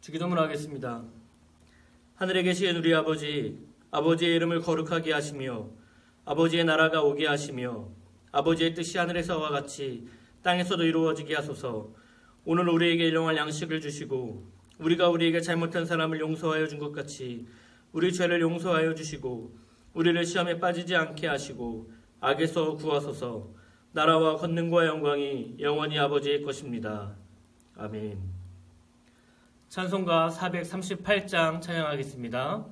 주기도문 하겠습니다. 하늘에 계신 우리 아버지, 아버지의 이름을 거룩하게 하시며 아버지의 나라가 오게 하시며 아버지의 뜻이 하늘에서와 같이 땅에서도 이루어지게 하소서. 오늘 우리에게 일용할 양식을 주시고 우리가 우리에게 잘못한 사람을 용서하여 준 것 같이 우리 죄를 용서하여 주시고 우리를 시험에 빠지지 않게 하시고 악에서 구하소서. 나라와 권능과 영광이 영원히 아버지의 것입니다. 아멘. 찬송가 438장 찬양하겠습니다.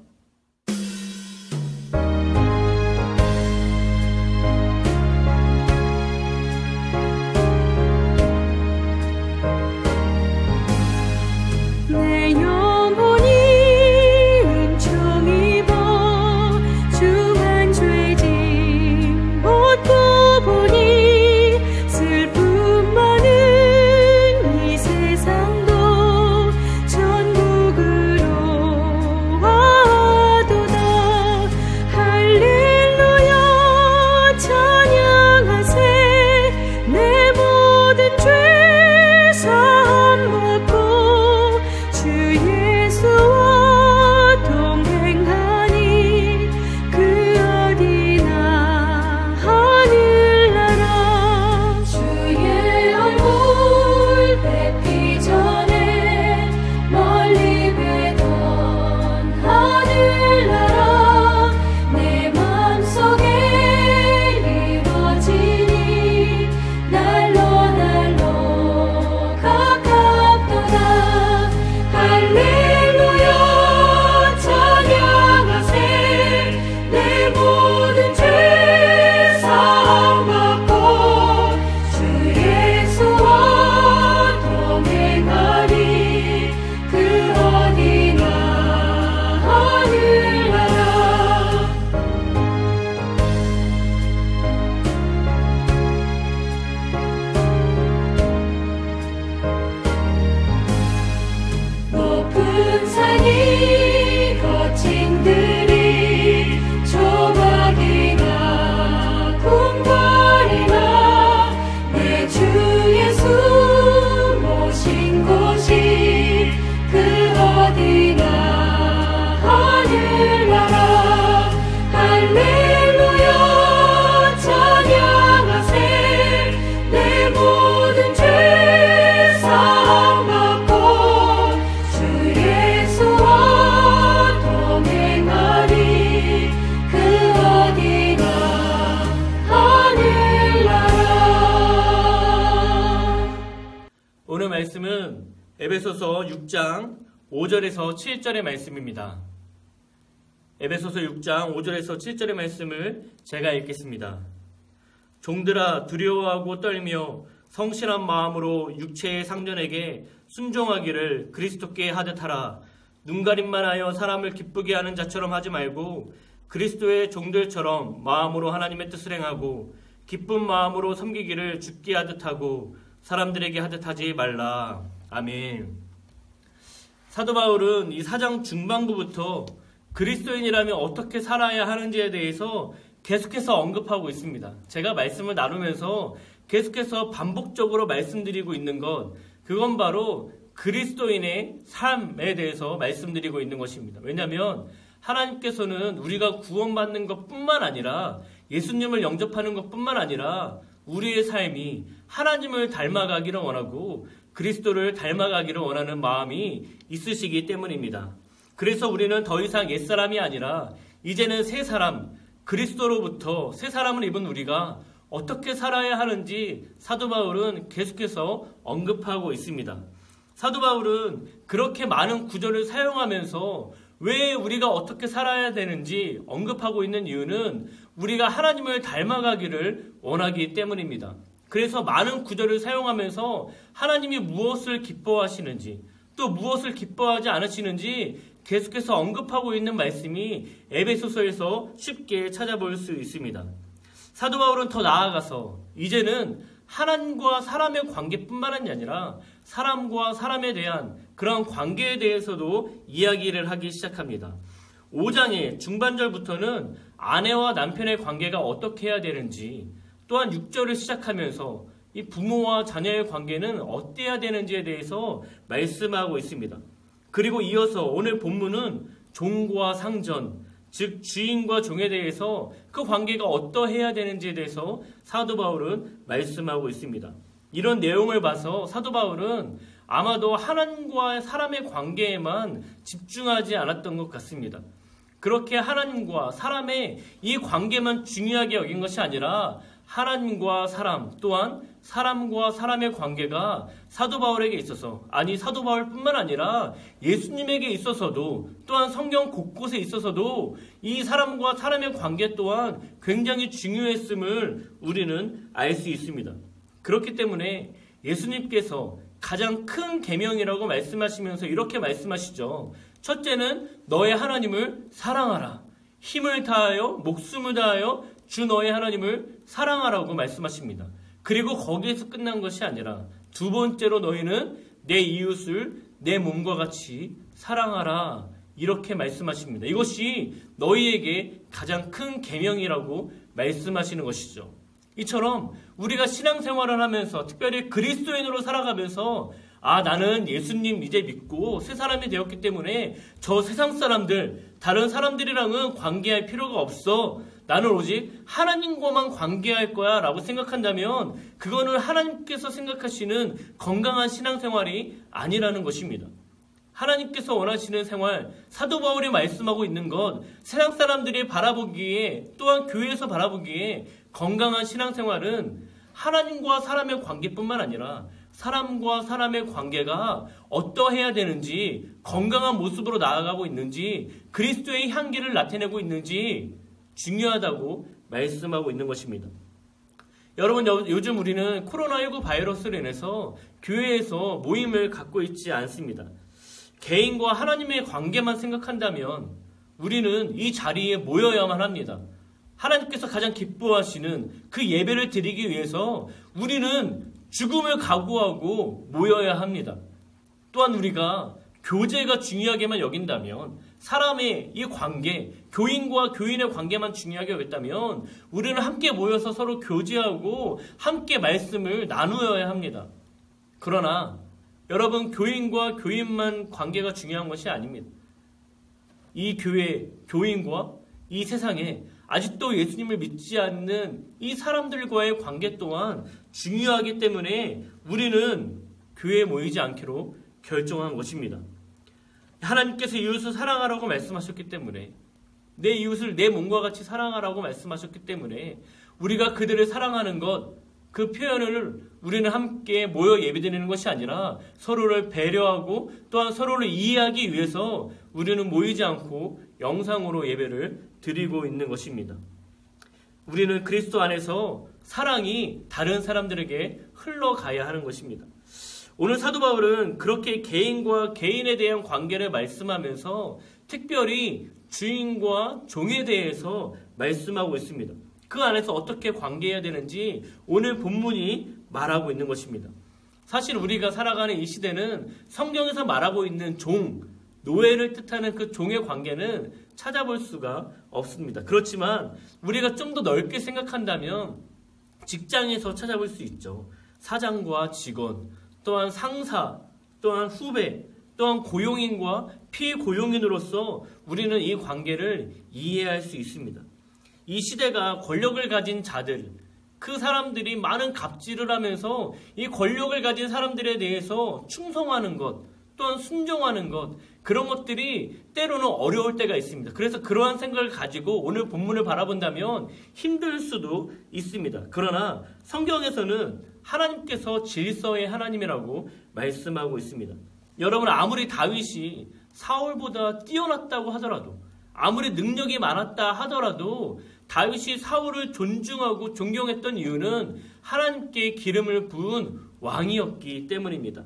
말씀은 에베소서 6장 5절에서 7절의 말씀입니다. 에베소서 6장 5절에서 7절의 말씀을 제가 읽겠습니다. 종들아 두려워하고 떨며 성실한 마음으로 육체의 상전에게 순종하기를 그리스도께 하듯 하라. 눈가림만 하여 사람을 기쁘게 하는 자처럼 하지 말고 그리스도의 종들처럼 마음으로 하나님의 뜻을 행하고 기쁜 마음으로 섬기기를 주께 하듯 하고 사람들에게 하듯 하지 말라. 아멘. 사도 바울은 이 4장 중반부부터 그리스도인이라면 어떻게 살아야 하는지에 대해서 계속해서 언급하고 있습니다. 제가 말씀을 나누면서 계속해서 반복적으로 말씀드리고 있는 것, 그건 바로 그리스도인의 삶에 대해서 말씀드리고 있는 것입니다. 왜냐하면 하나님께서는 우리가 구원받는 것뿐만 아니라 예수님을 영접하는 것뿐만 아니라 우리의 삶이 하나님을 닮아가기를 원하고 그리스도를 닮아가기를 원하는 마음이 있으시기 때문입니다. 그래서 우리는 더 이상 옛사람이 아니라 이제는 새 사람, 그리스도로부터 새 사람을 입은 우리가 어떻게 살아야 하는지 사도 바울은 계속해서 언급하고 있습니다. 사도 바울은 그렇게 많은 구절을 사용하면서 왜 우리가 어떻게 살아야 되는지 언급하고 있는 이유는 우리가 하나님을 닮아가기를 원하기 때문입니다. 그래서 많은 구절을 사용하면서 하나님이 무엇을 기뻐하시는지 또 무엇을 기뻐하지 않으시는지 계속해서 언급하고 있는 말씀이 에베소서에서 쉽게 찾아볼 수 있습니다. 사도 바울은 더 나아가서 이제는 하나님과 사람의 관계뿐만 아니라 사람과 사람에 대한 그런 관계에 대해서도 이야기를 하기 시작합니다. 5장의 중반절부터는 아내와 남편의 관계가 어떻게 해야 되는지, 또한 6절을 시작하면서 이 부모와 자녀의 관계는 어때야 되는지에 대해서 말씀하고 있습니다. 그리고 이어서 오늘 본문은 종과 상전, 즉 주인과 종에 대해서 그 관계가 어떠해야 되는지에 대해서 사도 바울은 말씀하고 있습니다. 이런 내용을 봐서 사도 바울은 아마도 하나님과 사람의 관계에만 집중하지 않았던 것 같습니다. 그렇게 하나님과 사람의 이 관계만 중요하게 여긴 것이 아니라 하나님과 사람 또한 사람과 사람의 관계가 사도 바울에게 있어서, 아니 사도 바울뿐만 아니라 예수님에게 있어서도 또한 성경 곳곳에 있어서도 이 사람과 사람의 관계 또한 굉장히 중요했음을 우리는 알 수 있습니다. 그렇기 때문에 예수님께서 가장 큰 계명이라고 말씀하시면서 이렇게 말씀하시죠. 첫째는 너의 하나님을 사랑하라. 힘을 다하여 목숨을 다하여 주 너의 하나님을 사랑하라고 말씀하십니다. 그리고 거기에서 끝난 것이 아니라 두 번째로 너희는 내 이웃을 내 몸과 같이 사랑하라. 이렇게 말씀하십니다. 이것이 너희에게 가장 큰 계명이라고 말씀하시는 것이죠. 이처럼 우리가 신앙생활을 하면서 특별히 그리스도인으로 살아가면서 나는 예수님 이제 믿고 새 사람이 되었기 때문에 저 세상 사람들, 다른 사람들이랑은 관계할 필요가 없어. 나는 오직 하나님과만 관계할 거야 라고 생각한다면 그거는 하나님께서 생각하시는 건강한 신앙생활이 아니라는 것입니다. 하나님께서 원하시는 생활, 사도 바울이 말씀하고 있는 것, 세상 사람들이 바라보기에 또한 교회에서 바라보기에 건강한 신앙생활은 하나님과 사람의 관계뿐만 아니라 사람과 사람의 관계가 어떠해야 되는지, 건강한 모습으로 나아가고 있는지, 그리스도의 향기를 나타내고 있는지 중요하다고 말씀하고 있는 것입니다. 여러분, 요즘 우리는 코로나19 바이러스로 인해서 교회에서 모임을 갖고 있지 않습니다. 개인과 하나님의 관계만 생각한다면 우리는 이 자리에 모여야만 합니다. 하나님께서 가장 기뻐하시는 그 예배를 드리기 위해서 우리는 죽음을 각오하고 모여야 합니다. 또한 우리가 교제가 중요하게만 여긴다면, 사람의 이 관계, 교인과 교인의 관계만 중요하게 여겼다면 우리는 함께 모여서 서로 교제하고 함께 말씀을 나누어야 합니다. 그러나 여러분, 교인과 교인만 관계가 중요한 것이 아닙니다. 이 교회, 교인과 이 세상에 아직도 예수님을 믿지 않는 이 사람들과의 관계 또한 중요하기 때문에 우리는 교회에 모이지 않기로 결정한 것입니다. 하나님께서 이웃을 사랑하라고 말씀하셨기 때문에, 내 이웃을 내 몸과 같이 사랑하라고 말씀하셨기 때문에 우리가 그들을 사랑하는 것, 그 표현을 우리는 함께 모여 예배드리는 것이 아니라 서로를 배려하고 또한 서로를 이해하기 위해서 우리는 모이지 않고 영상으로 예배를 드리고 있는 것입니다. 우리는 그리스도 안에서 사랑이 다른 사람들에게 흘러가야 하는 것입니다. 오늘 사도 바울은 그렇게 개인과 개인에 대한 관계를 말씀하면서 특별히 주인과 종에 대해서 말씀하고 있습니다. 그 안에서 어떻게 관계해야 되는지 오늘 본문이 말하고 있는 것입니다. 사실 우리가 살아가는 이 시대는 성경에서 말하고 있는 종, 노예를 뜻하는 그 종의 관계는 찾아볼 수가 없습니다. 그렇지만 우리가 좀 더 넓게 생각한다면 직장에서 찾아볼 수 있죠. 사장과 직원, 또한 상사, 또한 후배, 또한 고용인과 피고용인으로서 우리는 이 관계를 이해할 수 있습니다. 이 시대가 권력을 가진 자들, 그 사람들이 많은 갑질을 하면서 이 권력을 가진 사람들에 대해서 충성하는 것, 또한 순종하는 것, 그런 것들이 때로는 어려울 때가 있습니다. 그래서 그러한 생각을 가지고 오늘 본문을 바라본다면 힘들 수도 있습니다. 그러나 성경에서는 하나님께서 질서의 하나님이라고 말씀하고 있습니다. 여러분, 아무리 다윗이 사울보다 뛰어났다고 하더라도, 아무리 능력이 많았다 하더라도 다윗이 사울을 존중하고 존경했던 이유는 하나님께 기름을 부은 왕이었기 때문입니다.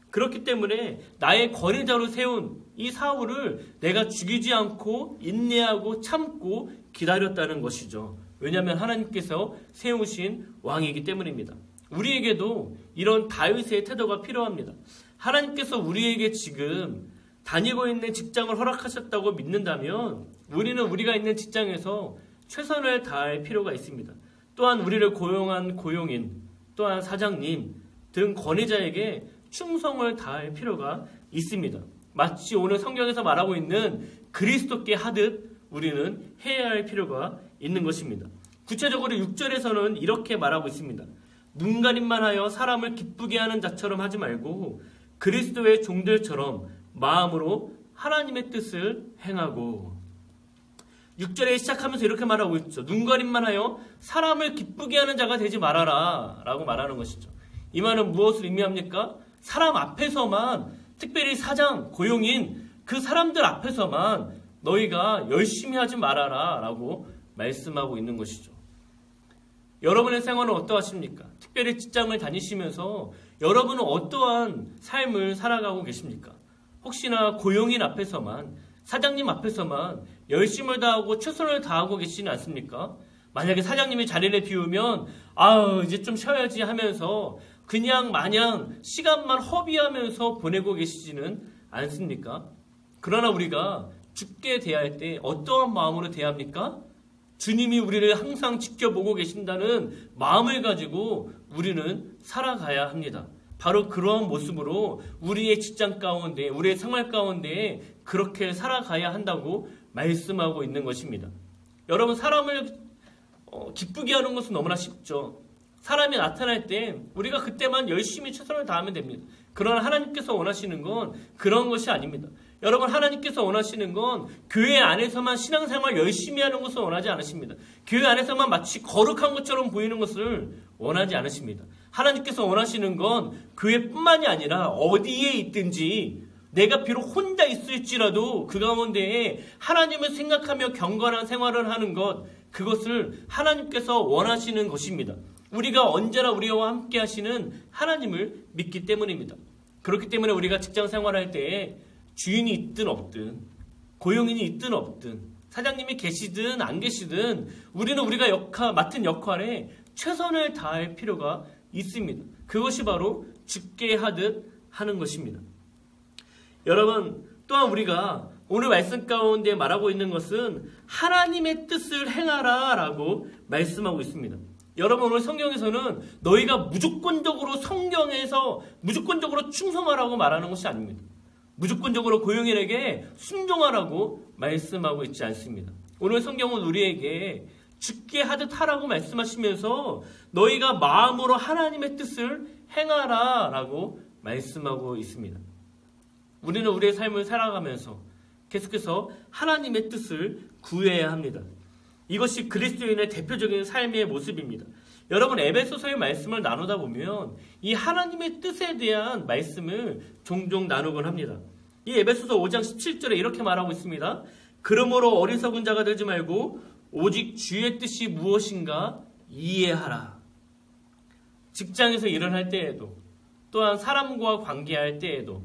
그렇기 때문에 나의 권위자로 세운 이 사울을 내가 죽이지 않고 인내하고 참고 기다렸다는 것이죠. 왜냐하면 하나님께서 세우신 왕이기 때문입니다. 우리에게도 이런 다윗의 태도가 필요합니다. 하나님께서 우리에게 지금 다니고 있는 직장을 허락하셨다고 믿는다면 우리는 우리가 있는 직장에서 최선을 다할 필요가 있습니다. 또한 우리를 고용한 고용인, 또한 사장님 등 권위자에게 충성을 다할 필요가 있습니다. 마치 오늘 성경에서 말하고 있는 그리스도께 하듯 우리는 해야 할 필요가 있는 것입니다. 구체적으로 6절에서는 이렇게 말하고 있습니다. 눈가림만 하여 사람을 기쁘게 하는 자처럼 하지 말고 그리스도의 종들처럼 마음으로 하나님의 뜻을 행하고. 6절에 시작하면서 이렇게 말하고 있죠. 눈가림만 하여 사람을 기쁘게 하는 자가 되지 말아라 라고 말하는 것이죠. 이 말은 무엇을 의미합니까? 사람 앞에서만, 특별히 사장, 고용인 그 사람들 앞에서만 너희가 열심히 하지 말아라 라고 말씀하고 있는 것이죠. 여러분의 생활은 어떠하십니까? 특별히 직장을 다니시면서 여러분은 어떠한 삶을 살아가고 계십니까? 혹시나 고용인 앞에서만, 사장님 앞에서만 열심을 다하고 최선을 다하고 계시지는 않습니까? 만약에 사장님이 자리를 비우면 이제 좀 쉬어야지 하면서 그냥 마냥 시간만 허비하면서 보내고 계시지는 않습니까? 그러나 우리가 죽게 대할 때 어떠한 마음으로 대합니까? 주님이 우리를 항상 지켜보고 계신다는 마음을 가지고 우리는 살아가야 합니다. 바로 그러한 모습으로 우리의 직장 가운데, 우리의 생활 가운데 그렇게 살아가야 한다고 말씀하고 있는 것입니다. 여러분, 사람을 기쁘게 하는 것은 너무나 쉽죠. 사람이 나타날 때 우리가 그때만 열심히 최선을 다하면 됩니다. 그러나 하나님께서 원하시는 건 그런 것이 아닙니다. 여러분, 하나님께서 원하시는 건 교회 안에서만 신앙생활 열심히 하는 것을 원하지 않으십니다. 교회 안에서만 마치 거룩한 것처럼 보이는 것을 원하지 않으십니다. 하나님께서 원하시는 건 교회뿐만이 아니라 어디에 있든지 내가 비록 혼자 있을지라도 그 가운데에 하나님을 생각하며 경건한 생활을 하는 것, 그것을 하나님께서 원하시는 것입니다. 우리가 언제나 우리와 함께 하시는 하나님을 믿기 때문입니다. 그렇기 때문에 우리가 직장 생활할 때에 주인이 있든 없든, 고용인이 있든 없든, 사장님이 계시든 안 계시든 우리는 우리가 맡은 역할에 최선을 다할 필요가 있습니다. 그것이 바로 죽게 하듯 하는 것입니다. 여러분, 또한 우리가 오늘 말씀 가운데 말하고 있는 것은 하나님의 뜻을 행하라 라고 말씀하고 있습니다. 여러분, 오늘 성경에서는 너희가 무조건적으로 성경에서 무조건적으로 충성하라고 말하는 것이 아닙니다. 무조건적으로 고용인에게 순종하라고 말씀하고 있지 않습니다. 오늘 성경은 우리에게 죽게 하듯 하라고 말씀하시면서 너희가 마음으로 하나님의 뜻을 행하라 라고 말씀하고 있습니다. 우리는 우리의 삶을 살아가면서 계속해서 하나님의 뜻을 구해야 합니다. 이것이 그리스도인의 대표적인 삶의 모습입니다. 여러분, 에베소서의 말씀을 나누다 보면 이 하나님의 뜻에 대한 말씀을 종종 나누곤 합니다. 이 에베소서 5장 17절에 이렇게 말하고 있습니다. 그러므로 어리석은 자가 되지 말고 오직 주의 뜻이 무엇인가 이해하라. 직장에서 일을 할 때에도, 또한 사람과 관계할 때에도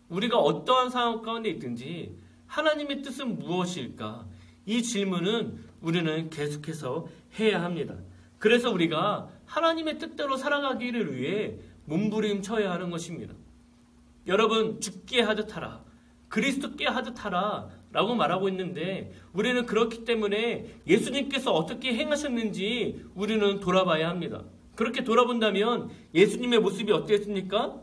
우리가 어떠한 상황 가운데 있든지 하나님의 뜻은 무엇일까? 이 질문은 우리는 계속해서 해야 합니다. 그래서 우리가 하나님의 뜻대로 살아가기를 위해 몸부림쳐야 하는 것입니다. 여러분, 죽게 하듯 하라, 그리스도께 하듯 하라 라고 말하고 있는데 우리는 그렇기 때문에 예수님께서 어떻게 행하셨는지 우리는 돌아봐야 합니다. 그렇게 돌아본다면 예수님의 모습이 어땠습니까?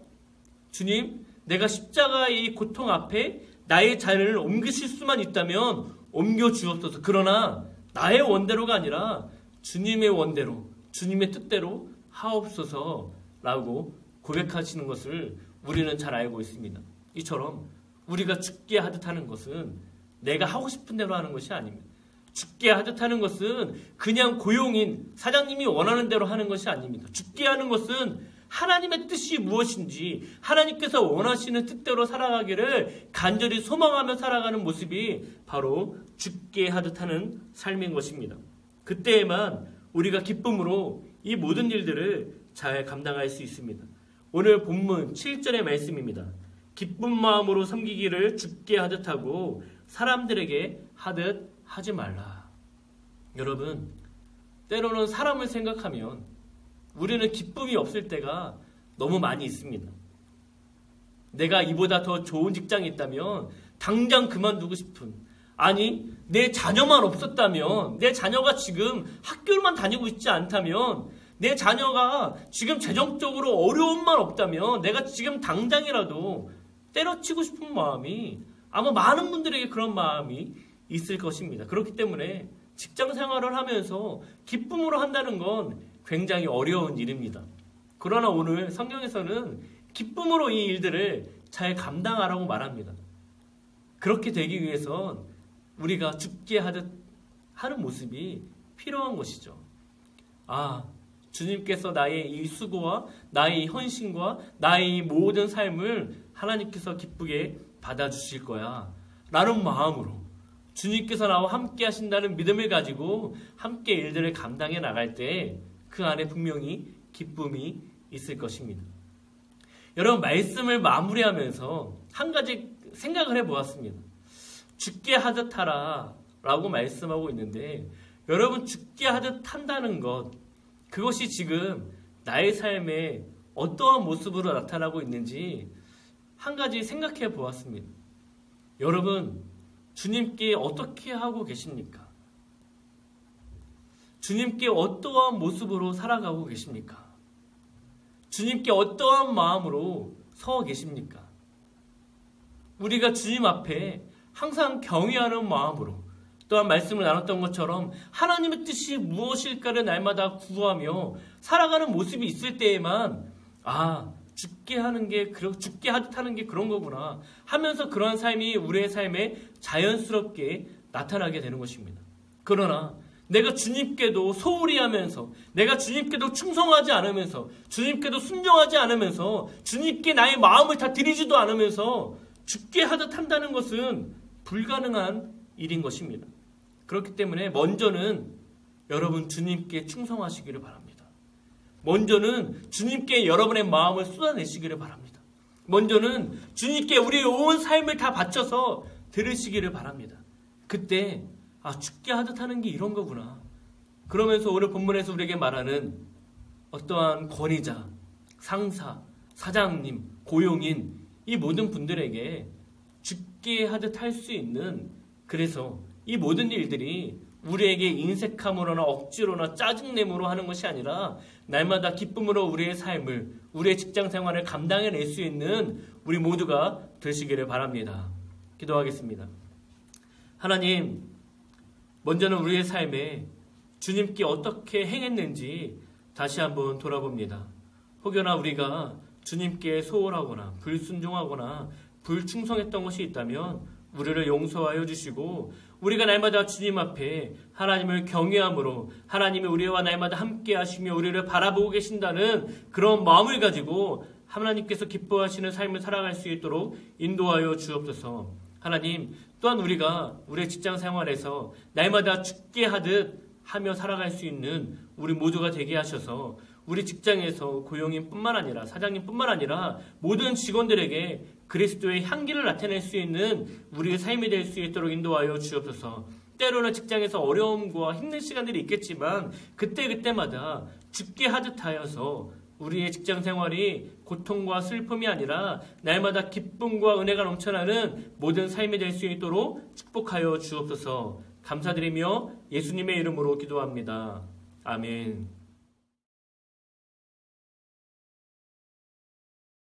주님, 내가 십자가의 이 고통 앞에 나의 자리를 옮기실 수만 있다면 옮겨주옵소서. 그러나 나의 원대로가 아니라 주님의 원대로, 주님의 뜻대로 하옵소서라고 고백하시는 것을 우리는 잘 알고 있습니다. 이처럼 우리가 죽게 하듯 하는 것은 내가 하고 싶은 대로 하는 것이 아닙니다. 죽게 하듯 하는 것은 그냥 고용인, 사장님이 원하는 대로 하는 것이 아닙니다. 죽게 하는 것은 하나님의 뜻이 무엇인지, 하나님께서 원하시는 뜻대로 살아가기를 간절히 소망하며 살아가는 모습이 바로 죽게 하듯 하는 삶인 것입니다. 그때에만 우리가 기쁨으로 이 모든 일들을 잘 감당할 수 있습니다. 오늘 본문 7절의 말씀입니다. 기쁜 마음으로 섬기기를 죽게 하듯 하고 사람들에게 하듯 하지 말라. 여러분, 때로는 사람을 생각하면 우리는 기쁨이 없을 때가 너무 많이 있습니다. 내가 이보다 더 좋은 직장이 있다면 당장 그만두고 싶은, 아니 내 자녀만 없었다면, 내 자녀가 지금 학교만 다니고 있지 않다면, 내 자녀가 지금 재정적으로 어려움만 없다면 내가 지금 당장이라도 때려치고 싶은 마음이 아마 많은 분들에게 그런 마음이 있을 것입니다. 그렇기 때문에 직장 생활을 하면서 기쁨으로 한다는 건 굉장히 어려운 일입니다. 그러나 오늘 성경에서는 기쁨으로 이 일들을 잘 감당하라고 말합니다. 그렇게 되기 위해선 우리가 죽게 하듯 하는 모습이 필요한 것이죠. 주님께서 나의 이 수고와 나의 이 헌신과 나의 이 모든 삶을 하나님께서 기쁘게 받아주실 거야 라는 마음으로 주님께서 나와 함께 하신다는 믿음을 가지고 함께 일들을 감당해 나갈 때 그 안에 분명히 기쁨이 있을 것입니다. 여러분, 말씀을 마무리하면서 한 가지 생각을 해보았습니다. 죽게 하듯 하라 라고 말씀하고 있는데, 여러분, 죽게 하듯 한다는 것, 그것이 지금 나의 삶에 어떠한 모습으로 나타나고 있는지 한 가지 생각해 보았습니다. 여러분, 주님께 어떻게 하고 계십니까? 주님께 어떠한 모습으로 살아가고 계십니까? 주님께 어떠한 마음으로 서 계십니까? 우리가 주님 앞에 항상 경외하는 마음으로, 또한 말씀을 나눴던 것처럼 하나님의 뜻이 무엇일까를 날마다 구하며 살아가는 모습이 있을 때에만 죽게 하듯 하는 게 그런 거구나 하면서 그러한 삶이 우리의 삶에 자연스럽게 나타나게 되는 것입니다. 그러나 내가 주님께도 소홀히 하면서, 내가 주님께도 충성하지 않으면서, 주님께도 순종하지 않으면서, 주님께 나의 마음을 다 드리지도 않으면서 죽게 하듯 한다는 것은 불가능한 일인 것입니다. 그렇기 때문에 먼저는 여러분 주님께 충성하시기를 바랍니다. 먼저는 주님께 여러분의 마음을 쏟아내시기를 바랍니다. 먼저는 주님께 우리의 온 삶을 다 바쳐서 들으시기를 바랍니다. 그때 죽게 하듯 하는 게 이런 거구나. 그러면서 오늘 본문에서 우리에게 말하는 어떠한 권위자, 상사, 사장님, 고용인 이 모든 분들에게 죽게 하듯 할 수 있는, 그래서 이 모든 일들이 우리에게 인색함으로나 억지로나 짜증내므로 하는 것이 아니라 날마다 기쁨으로 우리의 삶을, 우리의 직장 생활을 감당해낼 수 있는 우리 모두가 되시기를 바랍니다. 기도하겠습니다. 하나님, 먼저는 우리의 삶에 주님께 어떻게 행했는지 다시 한번 돌아봅니다. 혹여나 우리가 주님께 소홀하거나 불순종하거나 불충성했던 것이 있다면 우리를 용서하여 주시고, 우리가 날마다 주님 앞에 하나님을 경외함으로 하나님이 우리와 날마다 함께 하시며 우리를 바라보고 계신다는 그런 마음을 가지고 하나님께서 기뻐하시는 삶을 살아갈 수 있도록 인도하여 주옵소서. 하나님, 또한 우리가 우리의 직장 생활에서 날마다 죽게 하듯 하며 살아갈 수 있는 우리 모두가 되게 하셔서 우리 직장에서 고용인뿐만 아니라 사장님뿐만 아니라 모든 직원들에게 그리스도의 향기를 나타낼 수 있는 우리의 삶이 될 수 있도록 인도하여 주옵소서. 때로는 직장에서 어려움과 힘든 시간들이 있겠지만 그때그때마다 죽게 하듯 하여서 우리의 직장 생활이 고통과 슬픔이 아니라 날마다 기쁨과 은혜가 넘쳐나는 모든 삶이 될 수 있도록 축복하여 주옵소서. 감사드리며 예수님의 이름으로 기도합니다. 아멘.